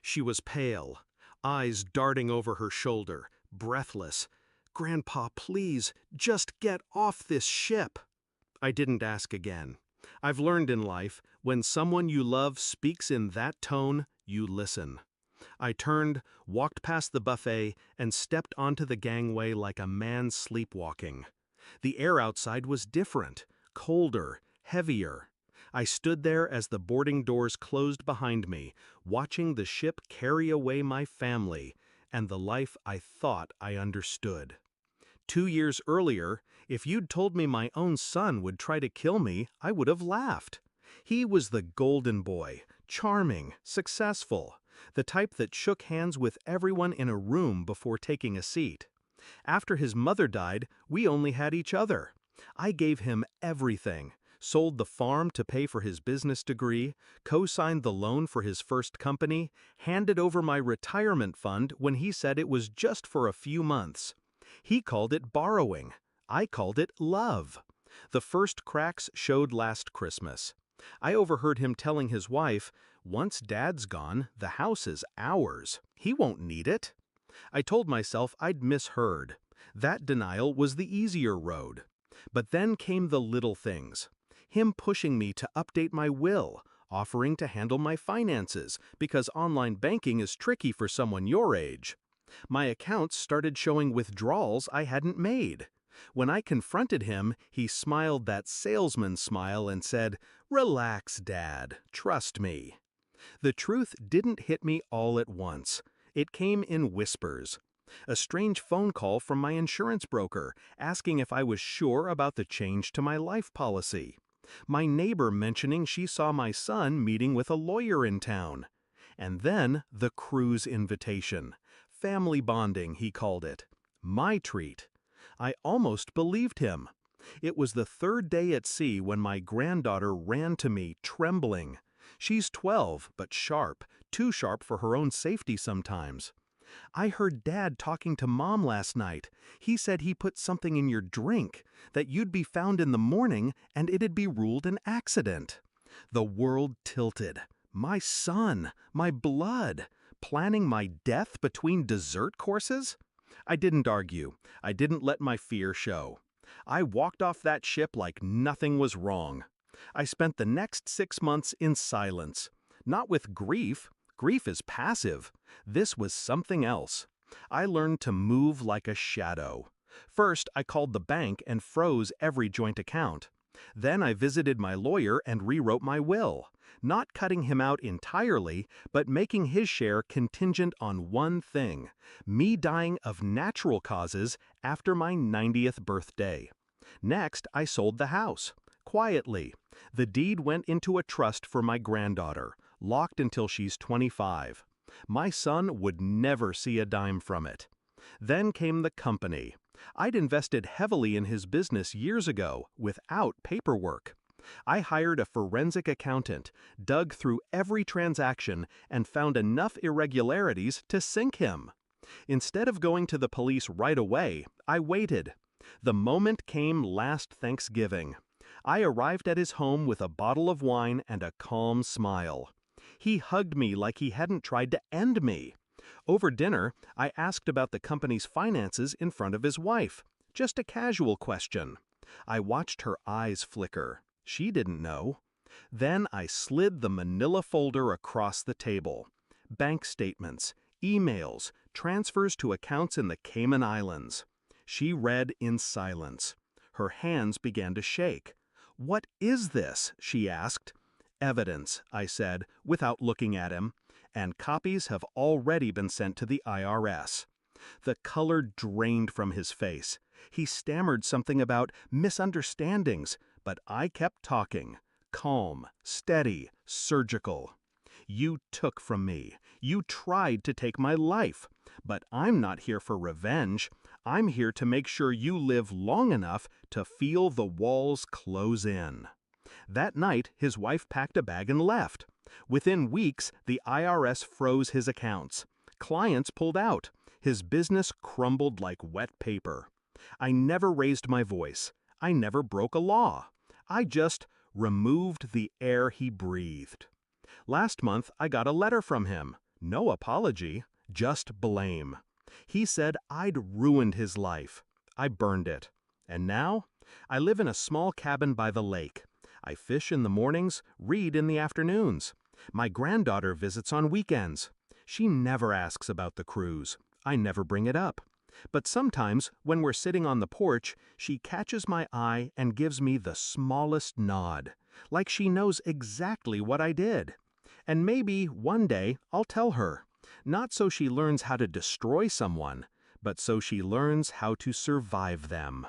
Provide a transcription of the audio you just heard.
She was pale, eyes darting over her shoulder, breathless. "Grandpa, please, just get off this ship." I didn't ask again. I've learned in life, when someone you love speaks in that tone, you listen. I turned, walked past the buffet, and stepped onto the gangway like a man sleepwalking. The air outside was different, colder, heavier. I stood there as the boarding doors closed behind me, watching the ship carry away my family and the life I thought I understood. 2 years earlier, if you'd told me my own son would try to kill me, I would have laughed. He was the golden boy, charming, successful, the type that shook hands with everyone in a room before taking a seat. After his mother died, we only had each other. I gave him everything, sold the farm to pay for his business degree, co-signed the loan for his first company, handed over my retirement fund when he said it was just for a few months. He called it borrowing. I called it love. The first cracks showed last Christmas. I overheard him telling his wife, "Once Dad's gone, the house is ours. He won't need it." I told myself I'd misheard. That denial was the easier road. But then came the little things. Him pushing me to update my will, offering to handle my finances, because online banking is tricky for someone your age. My accounts started showing withdrawals I hadn't made. When I confronted him, he smiled that salesman smile and said, "Relax, Dad, trust me." The truth didn't hit me all at once. It came in whispers. A strange phone call from my insurance broker, asking if I was sure about the change to my life policy. My neighbor mentioning she saw my son meeting with a lawyer in town. And then the cruise invitation. Family bonding, he called it. My treat. I almost believed him. It was the third day at sea when my granddaughter ran to me, trembling. She's 12, but sharp, too sharp for her own safety sometimes. "I heard Dad talking to Mom last night. He said he put something in your drink, that you'd be found in the morning and it'd be ruled an accident." The world tilted. My son, my blood, planning my death between dessert courses? I didn't argue. I didn't let my fear show. I walked off that ship like nothing was wrong. I spent the next 6 months in silence. Not with grief. Grief is passive. This was something else. I learned to move like a shadow. First, I called the bank and froze every joint account. Then I visited my lawyer and rewrote my will, not cutting him out entirely, but making his share contingent on one thing: me dying of natural causes after my 90th birthday. Next, I sold the house. Quietly. The deed went into a trust for my granddaughter, locked until she's 25. My son would never see a dime from it. Then came the company. I'd invested heavily in his business years ago, without paperwork. I hired a forensic accountant, dug through every transaction, and found enough irregularities to sink him. Instead of going to the police right away, I waited. The moment came last Thanksgiving. I arrived at his home with a bottle of wine and a calm smile. He hugged me like he hadn't tried to end me. Over dinner, I asked about the company's finances in front of his wife. Just a casual question. I watched her eyes flicker. She didn't know. Then I slid the manila folder across the table. Bank statements, emails, transfers to accounts in the Cayman Islands. She read in silence. Her hands began to shake. "What is this?" she asked. "Evidence," I said, without looking at him. "And copies have already been sent to the IRS." The color drained from his face. He stammered something about misunderstandings, but I kept talking. Calm, steady, surgical. "You took from me. You tried to take my life. But I'm not here for revenge. I'm here to make sure you live long enough to feel the walls close in." That night, his wife packed a bag and left. Within weeks, the IRS froze his accounts. Clients pulled out. His business crumbled like wet paper. I never raised my voice. I never broke a law. I just removed the air he breathed. Last month, I got a letter from him. No apology, just blame. He said I'd ruined his life. I burned it. And now? I live in a small cabin by the lake. I fish in the mornings, read in the afternoons. My granddaughter visits on weekends. She never asks about the cruise. I never bring it up. But sometimes, when we're sitting on the porch, she catches my eye and gives me the smallest nod, like she knows exactly what I did. And maybe, one day, I'll tell her, not so she learns how to destroy someone, but so she learns how to survive them.